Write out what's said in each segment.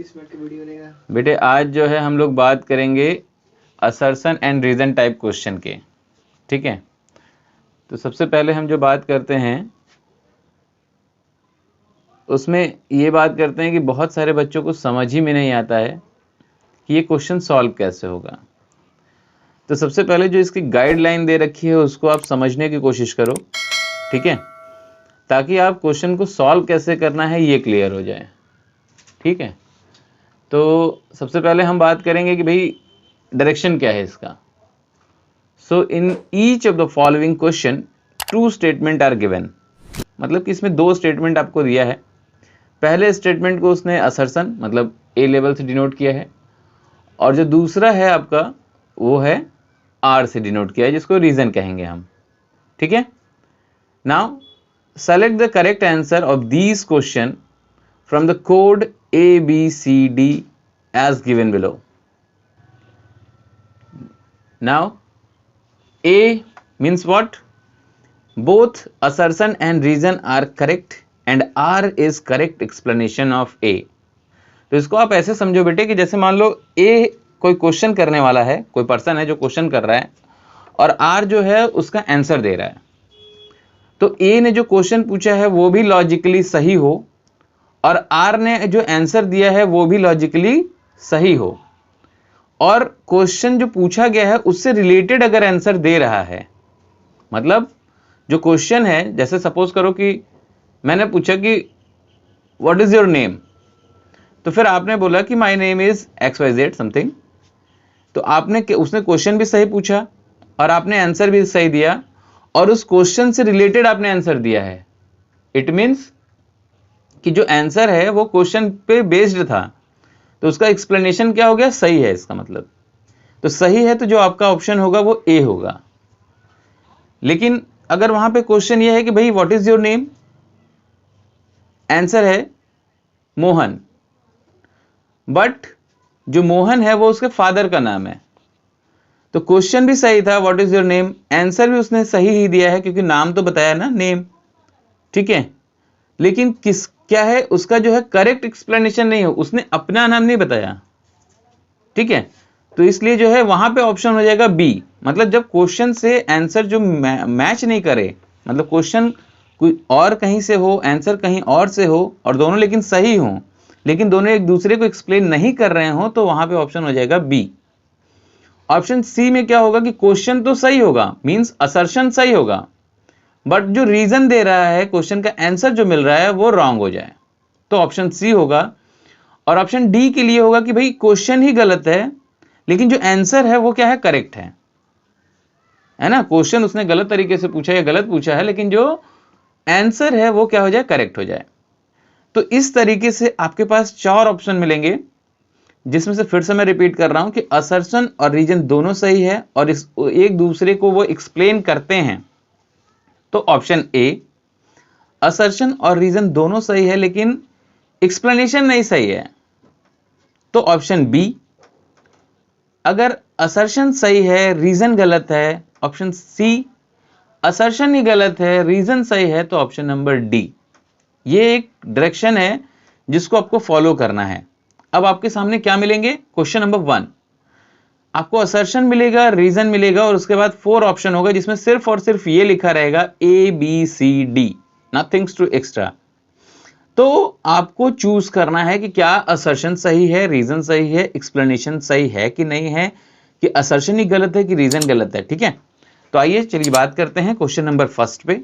20 minute की video रहेगा। बेटे आज जो है हम लोग बात करेंगे assertion and reason type question के, ठीक है। तो सबसे पहले हम जो बात करते हैं उसमें ये बात करते हैं कि बहुत सारे बच्चों को समझ ही में नहीं आता है कि ये क्वेश्चन सॉल्व कैसे होगा। तो सबसे पहले जो इसकी गाइडलाइन दे रखी है उसको आप समझने की कोशिश करो, ठीक है, ताकि आप क्वेश्चन को सॉल्व कैसे करना है ये क्लियर हो जाए, ठीक है। तो सबसे पहले हम बात करेंगे कि भाई डायरेक्शन क्या है इसका। So in each of the following question two statement are given, मतलब कि इसमें दो स्टेटमेंट आपको दिया है। पहले स्टेटमेंट को उसने असर्शन मतलब ए लेवल से डिनोट किया है, और जो दूसरा है आपका वो है आर से डिनोट किया है, जिसको रीजन कहेंगे हम, ठीक है। Now select the correct answer of these question from the code A, B, C, D as given below. Now, A means what? Both assertion and reason are correct and R is correct explanation of A. तो इसको आप ऐसे समझो बेटे कि जैसे मान लो A कोई क्वेश्चन करने वाला है, कोई पर्सन है जो क्वेश्चन कर रहा है, और R जो है उसका आंसर दे रहा है। तो A ने जो क्वेश्चन पूछा है वो भी लॉजिकली सही हो, और आर ने जो आंसर दिया है वो भी लॉजिकली सही हो, और क्वेश्चन जो पूछा गया है उससे रिलेटेड अगर आंसर दे रहा है, मतलब जो क्वेश्चन है, जैसे सपोज करो कि मैंने पूछा कि व्हाट इज योर नेम, तो फिर आपने बोला कि my name is XYZ something, तो आपने उसने क्वेश्चन भी सही पूछा और आपने आंसर भी सही दिया, और उस क्वेश्चन से रिलेटेड आपने आंसर दिया है। इट मीन्स कि जो आंसर है वो क्वेश्चन पे बेस्ड था, तो उसका एक्सप्लेनेशन क्या हो गया, सही है इसका मतलब। तो सही है तो जो आपका ऑप्शन होगा वो ए होगा। लेकिन अगर वहां पे क्वेश्चन ये है कि भाई what is your name, answer है मोहन, बट जो मोहन है वो उसके फादर का नाम है, तो क्वेश्चन भी सही था what is your name, answer भी उसने सही ही दिया है क्योंकि नाम तो बताया ना, नेम, ठीक है। लेकिन क्या है उसका जो है करेक्ट एक्सप्लेनेशन नहीं हो, उसने अपना नाम नहीं बताया, ठीक है। तो इसलिए जो है वहां पे ऑप्शन हो जाएगा बी, मतलब जब क्वेश्चन से आंसर जो मैच नहीं करे, मतलब क्वेश्चन कोई और कहीं से हो, आंसर कहीं और से हो, और दोनों लेकिन सही हो, लेकिन दोनों एक दूसरे को एक्सप्लेन नहीं कर रहे हो, तो वहां पे ऑप्शन हो जाएगा बी। ऑप्शन सी में क्या होगा कि क्वेश्चन तो सही होगा, मींस असर्शन सही होगा, बट जो रीजन दे रहा है, क्वेश्चन का आंसर जो मिल रहा है वो रॉन्ग हो जाए, तो ऑप्शन सी होगा। और ऑप्शन डी के लिए होगा कि भाई क्वेश्चन ही गलत है लेकिन जो आंसर है वो क्या है, करेक्ट है ना। क्वेश्चन उसने गलत तरीके से पूछा या गलत पूछा है, लेकिन जो आंसर है वो क्या हो जाए, करेक्ट हो जाए। तो इस तरीके से आपके पास चार ऑप्शन मिलेंगे, जिसमें से फिर से मैं रिपीट कर रहा हूं कि असर्शन और रीजन दोनों सही है और इस एक दूसरे को वो एक्सप्लेन करते हैं, तो ऑप्शन ए। असर्शन और रीजन दोनों सही है लेकिन एक्सप्लेनेशन नहीं सही है, तो ऑप्शन बी। अगर असर्शन सही है रीजन गलत है, ऑप्शन सी। असर्शन ही गलत है रीजन सही है, तो ऑप्शन नंबर डी। ये एक डायरेक्शन है जिसको आपको फॉलो करना है। अब आपके सामने क्या मिलेंगे, क्वेश्चन नंबर 1 आपको असर्शन मिलेगा, रीजन मिलेगा, और उसके बाद 4 ऑप्शन होगा जिसमें सिर्फ और सिर्फ ये लिखा रहेगा ABCD, नथिंग्स टू एक्स्ट्रा। तो आपको चूज करना है कि क्या असर्शन सही है, रीजन सही है, एक्सप्लेनेशन सही है कि नहीं है, कि असर्शन ही गलत है कि रीजन गलत है, ठीक है। तो आइए चलिए बात करते हैं क्वेश्चन नंबर 1 पे।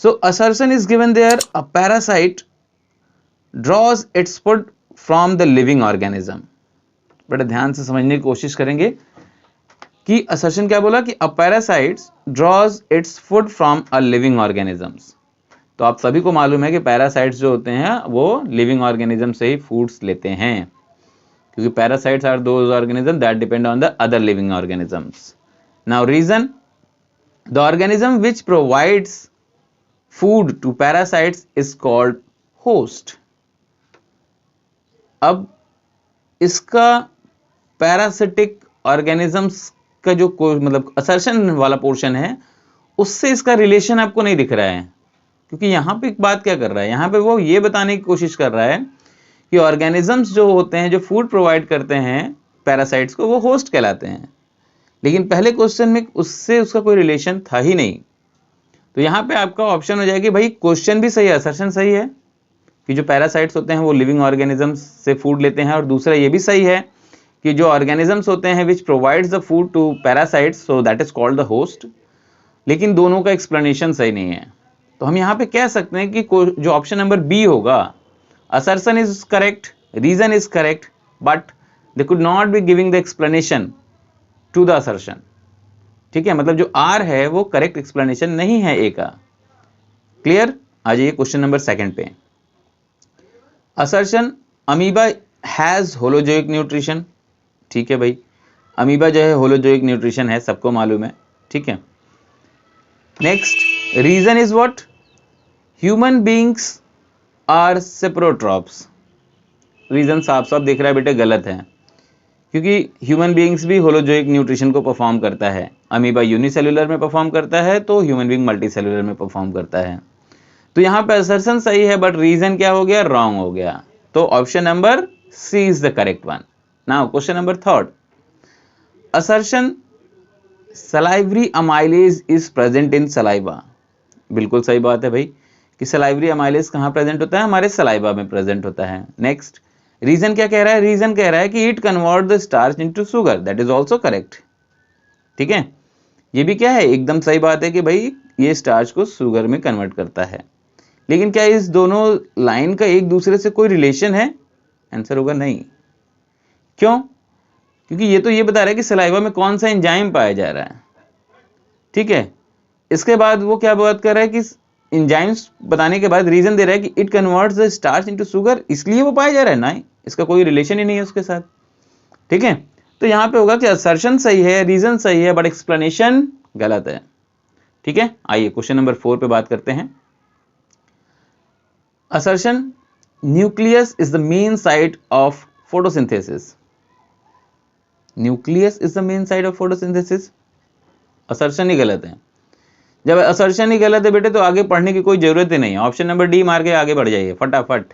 So assertion is given there a parasite draws its food from the living organism. बड़े ध्यान से समझने की कोशिश करेंगे कि असर्शन क्या बोला कि a parasite draws its food from a living organisms. तो आप सभी को मालूम है कि पैरासाइट्स जो होते हैं वो लिविंग ऑर्गेनिज्म से ही फूड्स लेते हैं, क्योंकि parasites are those organism that depend on the other living organisms. Now reason, the organism which provides food to parasites is called host. अब इसका पैरासिटिक ऑर्गेनिजम्स का जो मतलब असर्शन वाला पोर्शन है उससे इसका रिलेशन आपको नहीं दिख रहा है, क्योंकि यहां पे एक बात क्या कर रहा है, यहां पे वो ये बताने की कोशिश कर रहा है कि ऑर्गेनिजम्स जो होते हैं, जो फूड प्रोवाइड करते हैं पैरासाइट्स को, वो होस्ट कहलाते हैं। लेकिन पहले क्वेश्चन में उससे उसका कोई रिलेशन था ही नहीं। तो यहाँ पे आपका ऑप्शन हो जाएगी भाई, क्वेश्चन भी सही है, असर्शन सही है कि जो पैरासाइट्स होते हैं वो लिविंग ऑर्गेनिजम्स से फूड लेते हैं, और दूसरा ये भी सही है कि जो ऑर्गेनिजम्स होते हैं which provides the food to parasites, so that is called the host. लेकिन दोनों का एक्सप्लेनेशन सही नहीं है। तो हम यहाँ पे कह सकते हैं कि जो ऑप्शन नंबर बी होगा, assertion is correct, reason is correct, but they could not be giving the explanation to the assertion. ठीक है, मतलब जो आर है वो करेक्ट एक्सप्लेनेशन नहीं है ए का। क्लियर? आ जाइए क्वेश्चन नंबर सेकंड पे। Assertion, amoeba has holozoic nutrition. ठीक है भाई, अमीबा जो है होलोजोइक न्यूट्रिशन है, सबको मालूम है। ठीक है, next, reason is what? Human beings are saprotrophs. Reason साफ साफ दिख रहा है बेटे, गलत है, क्योंकि ह्यूमन बीइंग्स भी होलोजोइक न्यूट्रिशन को परफॉर्म करता है। अमीबा यूनिसेलुलर में परफॉर्म करता है, तो ह्यूमन बीइंग मल्टीसेलुलर में परफॉर्म करता है। तो यहाँ पे असर्शन सही है, बट रीजन क्या हो गया? रॉन्ग हो गया। तो option number C is the correct one. Now question number third, assertion salivary amylase is present in saliva. बिल्कुल सही बात है भाई कि सलाइवरी अमाइलेज कहाँ प्रेजेंट होता है? हमारे सलाइवा में प्रेजेंट होता है। नेक्स्ट, रीजन क्या कह रहा है? रीजन कह रहा है कि it convert the starch into sugar, that is also correct. ठीक है, ये भी क्या है? एकदम सही बात है कि भाई ये स्टार्च को शुगर में कन्वर्ट करता है। लेकिन क्या इस दोनों लाइन का एक दूसरे से कोई रिलेशन है? आंसर होगा नहीं। क्यों? क्योंकि ये तो ये बता रहा है कि सलाइवा में कौन सा एंजाइम पाया जा रहा है। ठीक है, इसके बाद वो क्या बात कर रहा है कि एंजाइम्स बताने के बाद रीजन दे रहा है कि it converts the starch into sugar, इसलिए वो पाया जा रहा है। ना, इसका कोई रिलेशन ही नहीं है उसके साथ। ठीक है, तो यहां पे होगा कि असर्शन सही है, रीजन सही है, बट एक्सप्लेनेशन गलत है। ठीक है, आइए क्वेश्चन नंबर 4 पे बात करते हैं। Assertion, nucleus is the main site of photosynthesis. Nucleus is the main site of photosynthesis, assertion ही गलत है। जब असर्शन ही गलत है बेटे, तो आगे पढ़ने की कोई जरूरत ही नहीं है। ऑप्शन नंबर डी मार के आगे बढ़ जाइए फटाफट।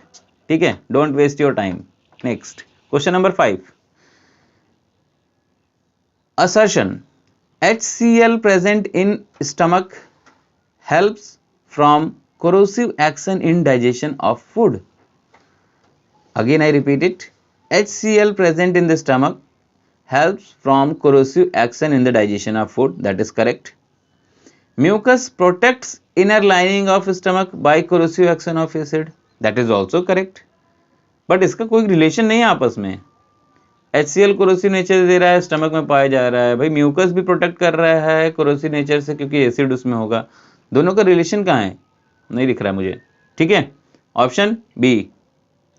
ठीक है, don't waste your time. Next question number 5, assertion HCl present in stomach helps from corrosive action in digestion of food. Again I repeat it, HCl present in the stomach helps from corrosive action in the digestion of food, that is correct. Mucus protects inner lining of stomach by corrosive action of acid, that is also correct. But इसका कोई relation नहीं है आपस में। HCl corrosive nature दे रहा है, stomach में पाया जा रहा है, भाई म्यूकस भी प्रोटेक्ट कर रहा है कोरोसिव नेचर से, क्योंकि एसिड उसमें होगा। दोनों का रिलेशन कहाँ है? नहीं दिख रहा मुझे। ठीक है, ऑप्शन बी,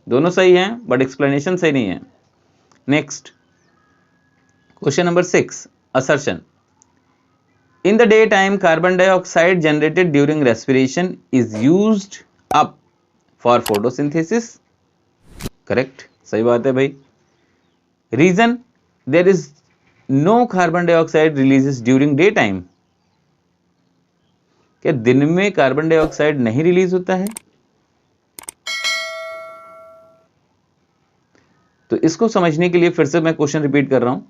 दोनों सही हैं बट एक्सप्लेनेशन सही नहीं है। Next question number 6, assertion, in the day time carbon dioxide generated during respiration is used up for photosynthesis. Correct, सही बात है भाई। Reason, there is no carbon dioxide releases during day time. क्या दिन में कार्बन डाइऑक्साइड नहीं release होता है? तो इसको समझने के लिए फिर से मैं क्वेश्चन रिपीट कर रहा हूं।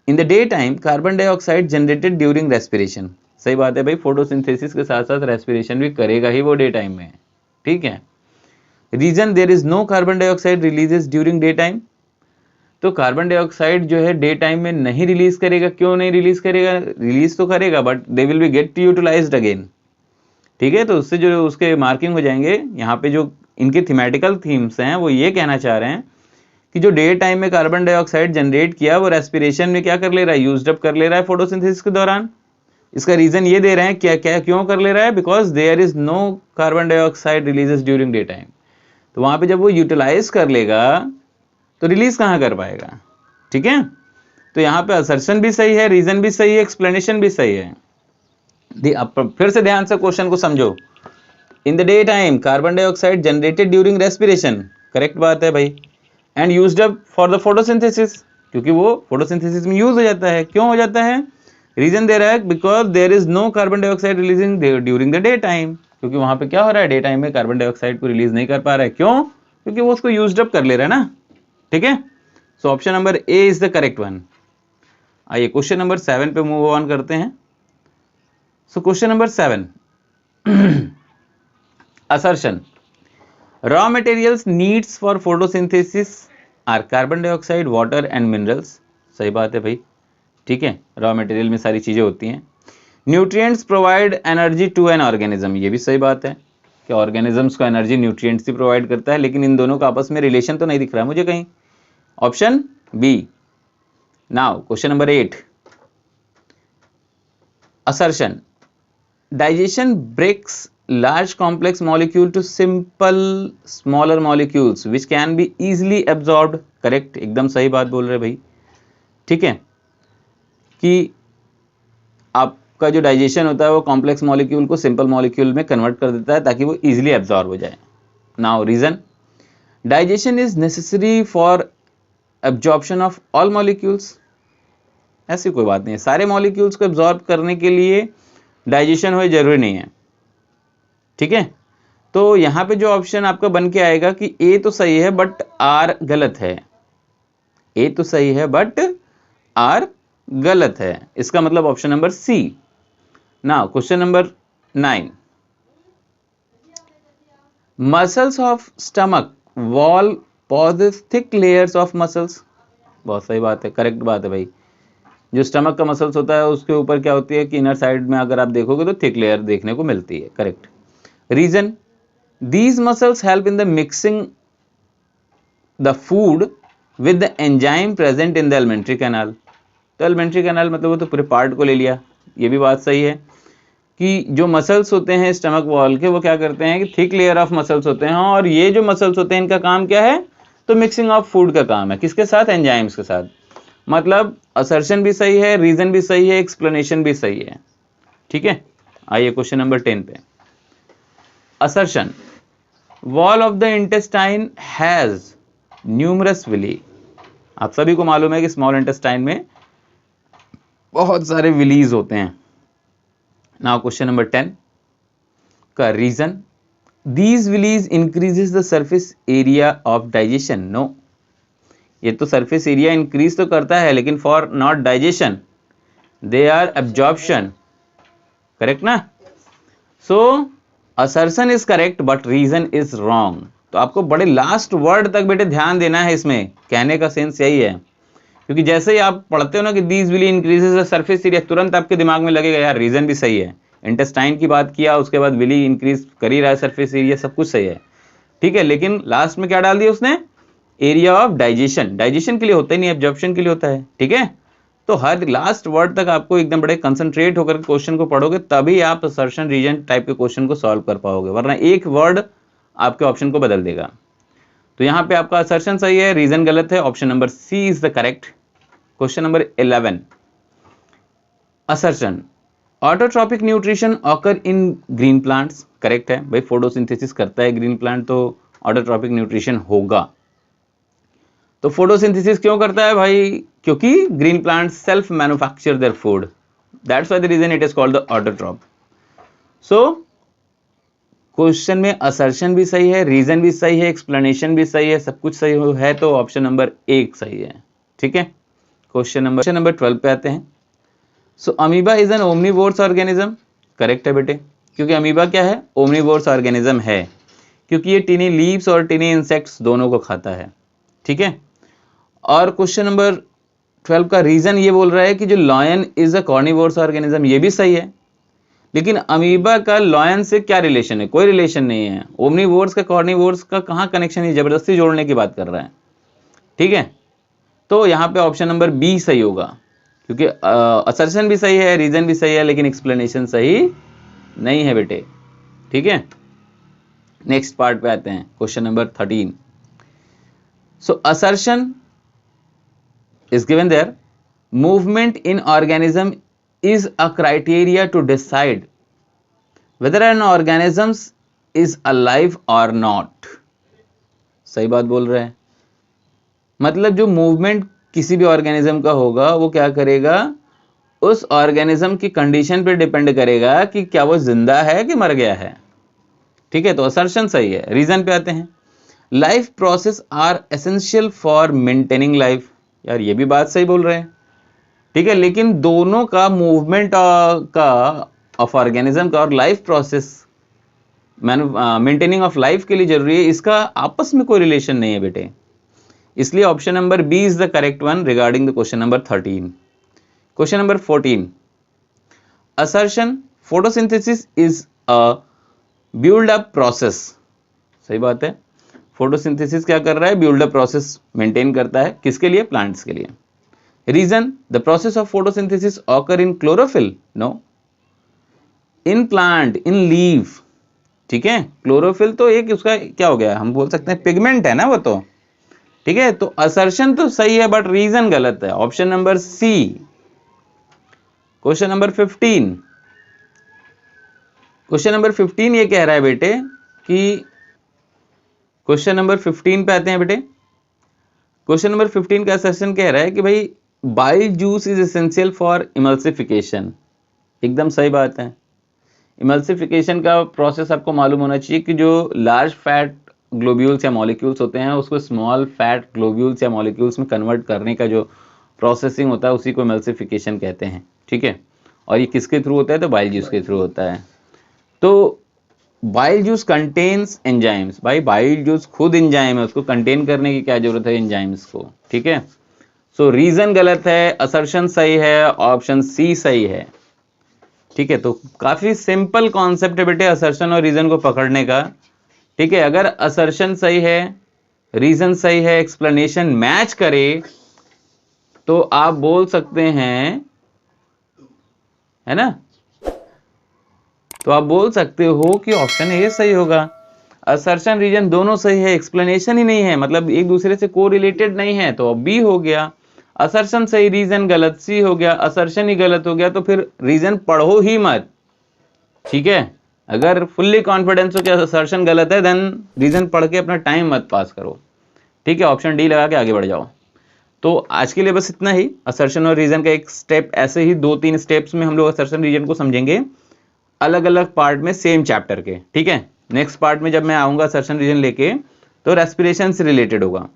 इन the day time carbon dioxide generated during respiration, सही बात है भाई, फोटोसिंथेसिस के साथ साथ रेस्पिरेशन भी करेगा ही वो डे टाइम में। ठीक है, reason, there is no carbon dioxide releases during day time. तो कार्बन डाइऑक्साइड जो है डे टाइम में नहीं रिलीज करेगा। क्यों नहीं रिलीज करेगा? रिलीज तो करेगा but they will be get utilized again. ठीक है, तो उससे जो उसके मार्किंग हो जाएंगे। यहाँ पे जो इनके थीमेटिकल थीम्स हैं वो ये कहना चाह रहे हैं कि जो डे टाइम में कार्बन डाइऑक्साइड जनरेट किया वो रेस्पिरेशन में क्या कर ले रहा है? यूज्ड अप कर ले रहा है फोटोसिंथेसिस के दौरान। इसका रीजन ये दे रहे हैं, क्या क्या क्यों कर ले रहा है? Because there is no carbon dioxide releases during day time. तो वहां पे जब वो यूटिलाइज कर लेगा तो रिलीज कहां कर पाएगा? ठीक है, तो यहां पे असर्शन भी सही है, रीजन भी सही है, एक्सप्लेनेशन भी सही है। फिर से ध्यान से क्वेश्चन को समझो। इन the day time carbon dioxide generated during respiration, correct बात है भाई, and used up for the photosynthesis, क्योंकि वो फोटोसिंथेसिस में यूज हो जाता है। क्यों हो जाता है? रीजन दे रहा है, because there is no carbon dioxide releasing during the day time, क्योंकि वहां पे क्या हो रहा है? डे टाइम में कार्बन डाइऑक्साइड को रिलीज नहीं कर पा रहा है। क्यों? क्योंकि वो उसको यूज्ड अप कर ले रहा है ना, ठीक है। So option number A is the correct one. आइए क्वेश्चन नंबर 7 पे मूव ऑन करते हैं। So question number 7, assertion raw materials needs for photosynthesis are carbon dioxide, water and minerals। सही बात है भाई, ठीक है, रॉ मटेरियल में सारी चीजें होती हैं। Nutrients provide energy to an organism, ये भी सही बात है कि ऑर्गेनिजम्स को एनर्जी न्यूट्रिएंट्स ही प्रोवाइड करता है, लेकिन इन दोनों का आपस में रिलेशन तो नहीं दिख रहा है मुझे कहीं। Option B. Now question number 8, assertion digestion breaks large complex molecule to simple smaller molecules which can be easily absorbed। Correct, एकदम सही बात बोल रहे भाई, ठीक है, कि आपका जो डाइजेशन होता है वो कॉम्प्लेक्स मॉलिक्यूल को सिंपल मॉलिक्यूल में कन्वर्ट कर देता है ताकि वो इजीली एब्जॉर्ब हो जाए। Now reason, digestion is necessary for absorption of all molecules. ऐसी कोई बात नहीं है, सारे मॉलिक्यूल्स को एब्जॉर्ब करने के लिए डाइजेशन हो जरूरी नहीं है, ठीक है। तो यहां पे जो ऑप्शन आपका बन के आएगा कि ए तो सही है बट आर गलत है, ए तो सही है बट आर गलत है, इसका मतलब option number C. Now question number 9, muscles of stomach wall possess thick layers of muscles. बहुत सही बात है, करेक्ट बात है भाई, जो स्टमक का मसल्स होता है उसके ऊपर क्या होती है कि इनर साइड में अगर आप देखोगे तो थिक लेयर देखने को मिलती है, correct. Reason, these muscles help in the mixing the food with the enzyme present in the alimentary canal. तो एलिमेंट्री कैनाल मतलब वो तो पूरे पार्ट को ले लिया, ये भी बात सही है कि जो मसल्स होते हैं स्टमक वॉल के वो क्या करते हैं कि थिक लेयर ऑफ मसल्स होते हैं, और ये जो मसल्स होते हैं इनका काम क्या है, तो मिक्सिंग ऑफ फूड का काम है, किसके साथ, एंजाइम्स के साथ। मतलब असर्शन भी सही है, रीजन भी सही है, एक्सप्लेनेशन भी सही है, ठीक है। आइए क्वेश्चन नंबर 10 पे, assertion wall of the intestine has numerous villi. आप सभी को मालूम है कि स्मॉल इंटेस्टाइन में बहुत सारे विलीज होते हैं। नाउ क्वेश्चन नंबर 10 का reason, these villi increases the surface area of digestion. No, ये तो सरफेस एरिया इंक्रीज तो करता है लेकिन for not digestion, they are absorption, correct ना। So assertion is correct but reason is wrong. तो आपको बड़े लास्ट वर्ड तक बेटे ध्यान देना है, इसमें कहने का सेंस यही है, क्योंकि जैसे ही आप पढ़ते हो ना कि these will increases the surface area, तुरंत आपके दिमाग में लगेगा यार रीजन भी सही है, इंटेस्टाइन की बात किया उसके बाद विली इंक्रीज कर ही रहा है, सरफेस एरिया सब कुछ सही है, ठीक है, लेकिन लास्ट में क्या डाल दिया उसने, एरिया ऑफ डाइजेशन। डाइजेशन के लिए होता ही नहीं, एब्जॉर्प्शन के लिए होता है, ठीक है। तो हर लास्ट वर्ड तक आपको एकदम बड़े कंसंट्रेट होकर क्वेश्चन को पढ़ोगे तभी आप असर्शन रीजन टाइप के क्वेश्चन को सॉल्व कर पाओगे, वरना एक वर्ड आपके ऑप्शन को बदल देगा। तो यहां पे आपका असर्शन सही है, रीजन गलत है, option number C is the correct. Question number 11, assertion autotrophic nutrition occur in green plants. Correct है भाई, फोटोसिंथेसिस करता है ग्रीन प्लांट तो ऑटोट्रॉपिक न्यूट्रिशन होगा। तो फोटोसिंथेसिस क्यों करता है भाई, क्योंकि green plants self manufacture their food, that's why the reason it is called the autotroph. So question में असर्शन भी सही है, रीजन भी सही है, एक्सप्लेनेशन भी सही है, सब कुछ सही है, तो ऑप्शन नंबर 1 सही है, ठीक है। क्वेश्चन नंबर 12 पे आते हैं। So amoeba is an omnivorous organism. Correct है बेटे, क्योंकि अमीबा क्या है, ओमनीवोरस ऑर्गेनिज्म है, क्योंकि ये टिनी लीव्स और टिनी इंसेक्ट्स दोनों को खाता है, ठीक है। और क्वेश्चन नंबर 12 का रीजन ये बोल रहा है कि जो lion is a carnivorous organism, ये भी सही है, लेकिन अमीबा का लॉयन से क्या रिलेशन है, कोई रिलेशन नहीं है। ओमनीवोरस का कार्निवोरस का कहां कनेक्शन है, जबरदस्ती जोड़ने की बात कर रहा है, ठीक है। तो यहां पे ऑप्शन नंबर बी सही होगा, क्योंकि असर्शन भी सही है, रीजन भी सही है, लेकिन एक्सप्लेनेशन सही नहीं है बेटे, ठीक है। नेक्स्ट पार्ट पे आते हैं, question number 13। So assertion is given there, movement in organism is a criteria to decide whether an organism is alive or not। सही बात बोल रहे हैं, मतलब जो मूवमेंट किसी भी ऑर्गेनिज्म का होगा वो क्या करेगा, उस ऑर्गेनिज्म की कंडीशन पे डिपेंड करेगा कि क्या वो जिंदा है कि मर गया है, ठीक है। तो असर्शन सही है। रीजन पे आते हैं, life process are essential for maintaining life. यार ये भी बात सही बोल रहे हैं, ठीक है, लेकिन दोनों का मूवमेंट का ऑफ ऑर्गेनिज्म का और life process maintaining of life के लिए जरूरी है, इसका आपस में कोई रिलेशन नहीं है बेटे। इसलिए option number B is the correct one regarding the question number 13। Question number 14, assertion photosynthesis is a build up process. सही बात है, फोटोसिंथेसिस क्या कर रहा है, बिल्ड अप प्रोसेस मेंटेन करता है, किसके लिए, प्लांट्स के लिए। Reason, the process of photosynthesis occur in chlorophyll, no, in plant, in leave, ठीक है। क्लोरोफिल तो एक उसका क्या हो गया, हम बोल सकते हैं पिगमेंट है ना वो तो, ठीक है। तो असर्शन तो सही है बट रीजन गलत है, option number C. Question number 15, question number 15 ये कह रहा है बेटे कि क्वेश्चन नंबर 15 पे आते हैं बेटे। क्वेश्चन नंबर 15 का असर्शन कह रहा है कि भाई bile juice is essential for emulsification. एकदम सही बात है। इमल्सिफिकेशन का प्रोसेस आपको मालूम होना चाहिए कि जो लार्ज फैट ग्लोब्यूल्स या मॉलिक्यूल्स होते हैं उसको स्मॉल फैट ग्लोब्यूल्स या मॉलिक्यूल्स में कन्वर्ट करने का जो प्रोसेसिंग होता है उसी को इमल्सिफिकेशन कहते हैं, ठीक है। और ये किसके थ्रू होता है, तो बाइल जूस के थ्रू होता है। तो बाइल जूस कंटेन्स एंजाइम्स, भाई बाइल जूस खुद एंजाइम है, उसको कंटेन करने की क्या जरूरत है एंजाइम्स को, ठीक है। सो रीजन गलत है, असर्शन सही है, ऑप्शन सी सही है, ठीक है। तो काफी सिंपल कॉन्सेप्ट है बेटे असर्शन और रीजन को पकड़ने का, ठीक है। अगर असर्शन सही है, रीजन सही है, एक्सप्लेनेशन मैच करे तो आप बोल सकते हैं, है ना, तो आप बोल सकते हो कि ऑप्शन ए सही होगा। असर्शन रीजन दोनों सही है, एक्सप्लेनेशन ही नहीं है, मतलब एक दूसरे से को रिलेटेड नहीं है, तो बी हो गया। असर्शन सही, रीजन गलत, सी हो गया। असर्शन ही गलत हो गया तो फिर रीजन पढ़ो ही मत, ठीक है। अगर फुल्ली कॉन्फिडेंस हो कि असर्शन गलत है देन रीजन पढ़ के अपना टाइम मत पास करो, ठीक है। ऑप्शन डी लगा के आगे बढ़ जाओ। तो आज के लिए बस इतना ही। असर्शन और रीजन का एक स्टेप, ऐसे ही 2-3 स्टेप्स में हम लोग असर्शन रीजन को समझेंगे, अलग अलग पार्ट में सेम चैप्टर के, ठीक है। नेक्स्ट पार्ट में जब मैं आऊंगा असर्शन रीजन लेके तो रेस्पिरेशन से रिलेटेड होगा,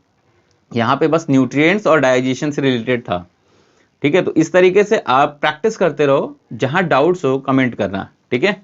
यहाँ पे बस न्यूट्रिएंट्स और डाइजेशन से रिलेटेड था, ठीक है। तो इस तरीके से आप प्रैक्टिस करते रहो, जहां डाउट्स हो कमेंट करना, ठीक है।